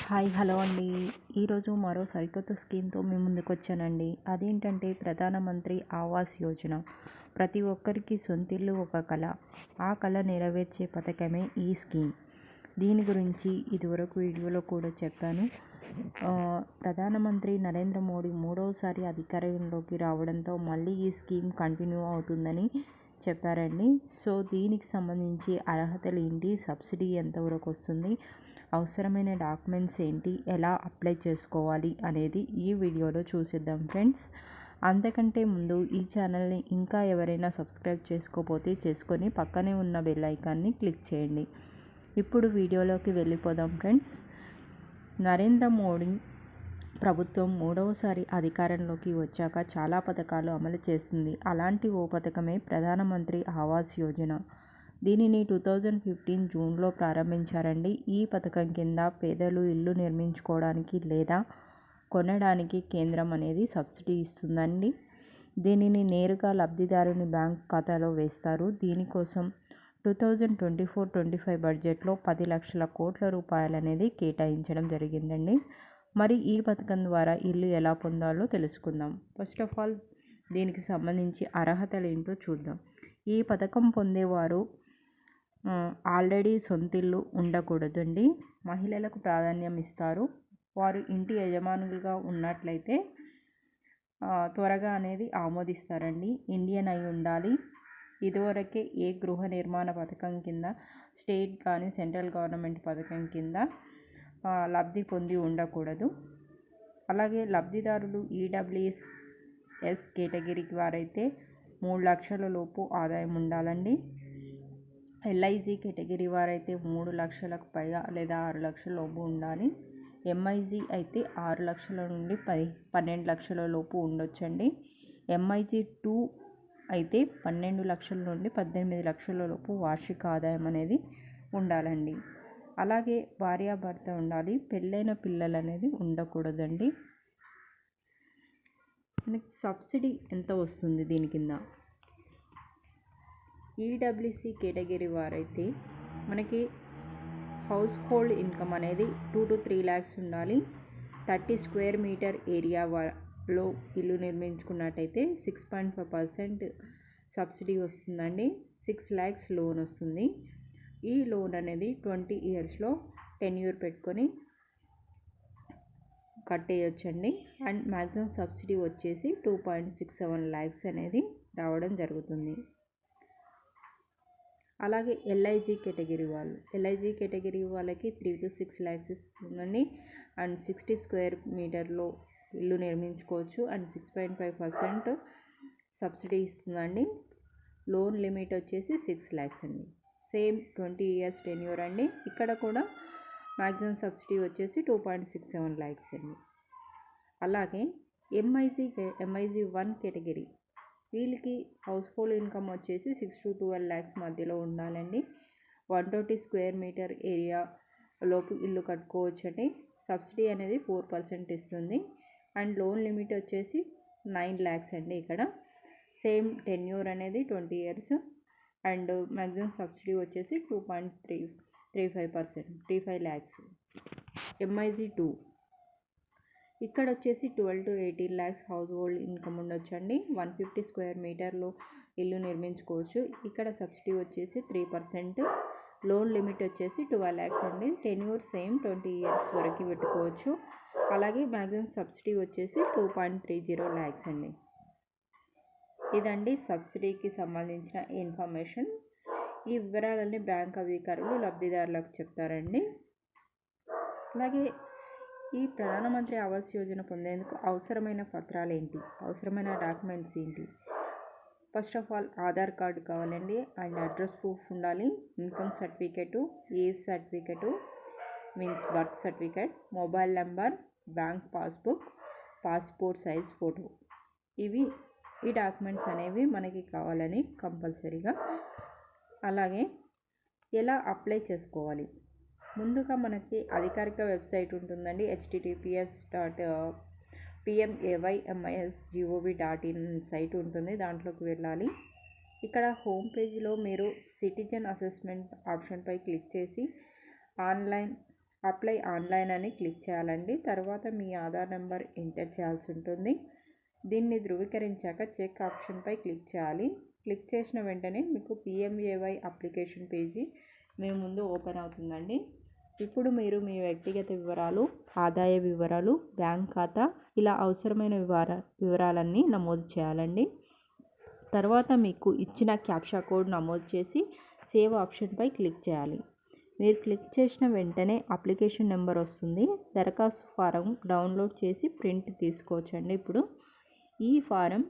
Hi hello అండి. ఈరోజు మరో సరికొత్త స్కీమ్తో మీ ముందుకు వచ్చానండి. అదేంటంటే ప్రధానమంత్రి ఆవాస్ యోజన. ప్రతి ఒక్కరికి సొంతిల్లు ఒక కళ. ఆ కళ నెరవేర్చే పథకమే ఈ స్కీమ్. దీని గురించి ఇదివరకు వీడియోలో కూడా చెప్పాను. ప్రధానమంత్రి నరేంద్ర మోడీ మూడవసారి అధికారంలోకి రావడంతో మళ్ళీ ఈ స్కీమ్ కంటిన్యూ అవుతుందని చెప్పారండి. సో దీనికి సంబంధించి అర్హతలు ఏంటి, సబ్సిడీ ఎంతవరకు వస్తుంది, అవసరమైన డాక్యుమెంట్స్ ఏంటి, ఎలా అప్లై చేసుకోవాలి అనేది ఈ వీడియోలో చూసేద్దాం ఫ్రెండ్స్. అంతకంటే ముందు ఈ ఛానల్ని ఇంకా ఎవరైనా సబ్స్క్రైబ్ చేసుకోకపోతే చేసుకొని పక్కనే ఉన్న బెల్ ఐకాన్ని క్లిక్ చేయండి. ఇప్పుడు వీడియోలోకి వెళ్ళిపోదాం ఫ్రెండ్స్. నరేంద్ర మోడీ ప్రభుత్వం మూడవసారి అధికారంలోకి వచ్చాక చాలా పథకాలు అమలు చేస్తుంది. అలాంటి ఓ పథకమే ప్రధానమంత్రి ఆవాస్ యోజన. దీనిని 2015 జూన్లో ప్రారంభించారండి. ఈ పథకం కింద పేదలు ఇల్లు నిర్మించుకోవడానికి లేదా కొనడానికి కేంద్రం అనేది సబ్సిడీ ఇస్తుందండి. దీనిని నేరుగా లబ్ధిదారుని బ్యాంక్ ఖాతాలో వేస్తారు. దీనికోసం 2024-25 బడ్జెట్లో 10 లక్షల కోట్ల రూపాయలు అనేది కేటాయించడం జరిగిందండి. మరి ఈ పథకం ద్వారా ఇల్లు ఎలా పొందాలో తెలుసుకుందాం. ఫస్ట్ ఆఫ్ ఆల్ దీనికి సంబంధించి అర్హతలు ఏంటో చూద్దాం. ఈ పథకం పొందేవారు ఆల్రెడీ సొంతిల్లు ఉండకూడదండి. మహిళలకు ప్రాధాన్యం ఇస్తారు. వారు ఇంటి యజమానులుగా ఉన్నట్లయితే త్వరగా అనేది ఆమోదిస్తారండి. ఇండియన్ అయి ఉండాలి. ఇదివరకే ఏ గృహ నిర్మాణ పథకం కింద, స్టేట్ కానీ సెంట్రల్ గవర్నమెంట్ పథకం కింద లబ్ధి పొంది ఉండకూడదు. అలాగే లబ్ధిదారులు ఈడబ్ల్యూఎస్ కేటగిరీకి వారైతే 3 లక్షల లోపు ఆదాయం ఉండాలండి. ఎల్ఐజీ కేటగిరీ వారైతే 3 లక్షలకు పైగా లేదా 6 లక్షల లోపు ఉండాలి. ఎంఐజీ అయితే 6 లక్షల నుండి 12 లక్షల లోపు ఉండొచ్చండి. ఎంఐజీ 2 అయితే 12 లక్షల నుండి 18 లక్షల లోపు వార్షిక ఆదాయం అనేది ఉండాలండి. అలాగే భార్యాభర్త ఉండాలి. పెళ్ళైన పిల్లలు అనేది ఉండకూడదండి. మనకి సబ్సిడీ ఎంత వస్తుంది దీని కింద? ఈడబ్ల్యూసి కేటగిరీ వారైతే మనకి హౌస్ హోల్డ్ ఇన్కమ్ అనేది 2 to 3 lakhs ఉండాలి. 30 స్క్వేర్ మీటర్ ఏరియాలో ఇల్లు నిర్మించుకున్నట్టయితే 6.5% సబ్సిడీ వస్తుందండి. 6 lakhs లోన్ వస్తుంది. ఈ లోన్ అనేది 20 yearsలో టెన్యూర్ పెట్టుకొని కట్టేయొచ్చండి. అండ్ మ్యాక్సిమం సబ్సిడీ వచ్చేసి 2.67 lakhs అనేది రావడం జరుగుతుంది. అలాగే ఎల్ఐజీ కేటగిరీ వాళ్ళకి 3 to 6 lakhs ఇస్తుందండి. అండ్ 60 స్క్వేర్ మీటర్లో ఇల్లు నిర్మించుకోవచ్చు. అండ్ 6.5% సబ్సిడీ ఇస్తుందండి. లోన్ లిమిట్ వచ్చేసి 6 lakhs అండి. సేమ్ 20 years టెన్యూర్ అండి. ఇక్కడ కూడా మ్యాక్సిమం సబ్సిడీ వచ్చేసి 2.67 lakhs అండి. అలాగే ఎంఐజీ 1 కేటగిరీ వీళ్ళకి హౌస్ హోల్డ్ ఇన్కమ్ వచ్చేసి 6 to 12 lakhs మధ్యలో ఉండాలండి. 120 స్క్వేర్ మీటర్ ఏరియా లోపు ఇల్లు కట్టుకోవచ్చండి. సబ్సిడీ అనేది 4% ఇస్తుంది. అండ్ లోన్ లిమిట్ వచ్చేసి 9 lakhs అండి. ఇక్కడ సేమ్ టెన్యూర్ అనేది 20 years. అండ్ మ్యాక్సిమం సబ్సిడీ వచ్చేసి 2.35 lakhs. ఎంఐజీ 2 ఇక్కడ వచ్చేసి 12 to 18 lakhs house hold income ఉండొచ్చండి. 150 స్క్వేర్ మీటర్లో ఇల్లు నిర్మించుకోవచ్చు. ఇక్కడ సబ్సిడీ వచ్చేసి 3%. లోన్ లిమిట్ వచ్చేసి 12 lakhs అండి. టెన్యూర్ సేమ్ 20 years వరకు పెట్టుకోవచ్చు. అలాగే మ్యాక్సిమం సబ్సిడీ వచ్చేసి 2.30 lakhs అండి. ఇదండి సబ్సిడీకి సంబంధించిన ఇన్ఫర్మేషన్. ఈ వివరాలన్నీ బ్యాంక్ అధికారులు లబ్ధిదారులకు చెప్తారండి. అలాగే ఈ ప్రధానమంత్రి ఆవాస్ యోజన పొందేందుకు అవసరమైన పత్రాలు ఏంటి, అవసరమైన డాక్యుమెంట్స్ ఏంటి? First of all Aadhaar card కావాలండి. అండ్ అడ్రస్ ప్రూఫ్ ఉండాలి. Income certificate, age certificate means birth certificate, mobile number, bank passbook, passport size photo. ఈ డాక్యుమెంట్స్ అనేవి మనకి కావాలని కంపల్సరీగా. అలాగే ఎలా అప్లై చేసుకోవాలి? ముందుగా మనకి అధికారిక వెబ్సైట్ ఉంటుందండి. https://pmay.mis.gov.in సైట్ ఉంటుంది. దాంట్లోకి వెళ్ళాలి. ఇక్కడ హోమ్ పేజ్లో మీరు సిటిజన్ అసెస్మెంట్ ఆప్షన్పై క్లిక్ చేసి ఆన్లైన్ అప్లై ఆన్లైన్ అని క్లిక్ చేయాలండి. తర్వాత మీ ఆధార్ నెంబర్ ఎంటర్ చేయాల్సి ఉంటుంది. దీన్ని ధృవీకరించాక చెక్ ఆప్షన్పై క్లిక్ చేయాలి. క్లిక్ చేసిన వెంటనే మీకు PMAY అప్లికేషన్ పేజీ మీ ముందు ఓపెన్ అవుతుందండి. ఇప్పుడు మీరు మీ వ్యక్తిగత వివరాలు, ఆదాయ వివరాలు, బ్యాంక్ ఖాతా ఇలా అవసరమైన వివరాలన్నీ నమోదు చేయాలండి. తర్వాత మీకు ఇచ్చిన క్యాప్చా కోడ్ నమోదు చేసి సేవ్ ఆప్షన్పై క్లిక్ చేయాలి. మీరు క్లిక్ చేసిన వెంటనే అప్లికేషన్ నెంబర్ వస్తుంది. దరఖాస్తు ఫారం డౌన్లోడ్ చేసి ప్రింట్ తీసుకోవచ్చండి. ఇప్పుడు ఈ ఫారం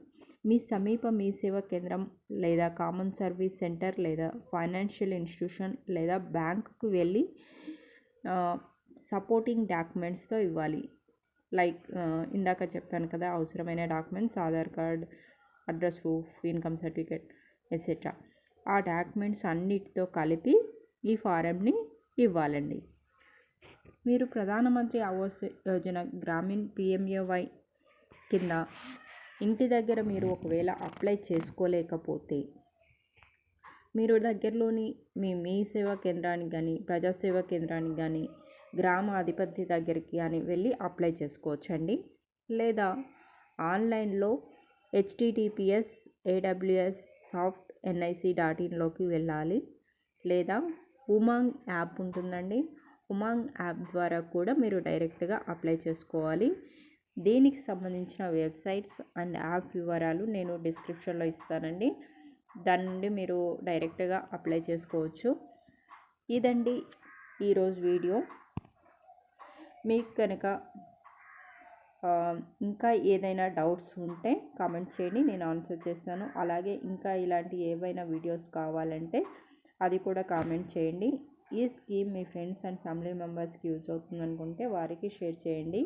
మీ సమీప మీ సేవా కేంద్రం లేదా కామన్ సర్వీస్ సెంటర్ లేదా ఫైనాన్షియల్ ఇన్స్టిట్యూషన్ లేదా బ్యాంకుకు వెళ్ళి సపోర్టింగ్ డాక్యుమెంట్స్తో ఇవ్వాలి. లైక్ ఇందాక చెప్పాను కదా, అవసరమైన documents Aadhaar card, address proof, income certificate etcetera. ఆ డాక్యుమెంట్స్ అన్నిటితో కలిపి ఈ ఫారంని ఇవ్వాలండి. మీరు ప్రధానమంత్రి ఆవాస్ యోజన గ్రామీణ్ PMAY కింద ఇంటి దగ్గర మీరు ఒకవేళ అప్లై చేసుకోలేకపోతే మీరు దగ్గరలోని మీ సేవా కేంద్రానికి కానీ, ప్రజాసేవా కేంద్రానికి కానీ, గ్రామ అధిపతి దగ్గరికి కానీ వెళ్ళి అప్లై చేసుకోవచ్చండి. లేదా ఆన్లైన్లో https://aws.soft.nic.in వెళ్ళాలి. లేదా ఉమాంగ్ యాప్ ఉంటుందండి. ఉమాంగ్ యాప్ ద్వారా కూడా మీరు డైరెక్ట్గా అప్లై చేసుకోవాలి. దీనికి సంబంధించిన వెబ్సైట్స్ అండ్ యాప్ వివరాలు నేను డిస్క్రిప్షన్లో ఇస్తానండి. దాని నుండి మీరు డైరెక్ట్గా అప్లై చేసుకోవచ్చు. ఇదండి ఈరోజు వీడియో. మీకు కనుక ఇంకా ఏదైనా డౌట్స్ ఉంటే కామెంట్ చేయండి, నేను ఆన్సర్ చేస్తాను. అలాగే ఇంకా ఇలాంటి ఏవైనా వీడియోస్ కావాలంటే అది కూడా కామెంట్ చేయండి. ఈ scheme me friends and family మెంబర్స్కి యూజ్ అవుతుంది అనుకుంటే వారికి షేర్ చేయండి.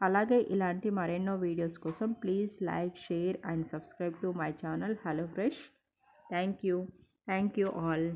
అలాగే ఇలాంటి మరెన్నో వీడియోస్ కోసం please like, share and subscribe to my channel hello fresh. Thank you all.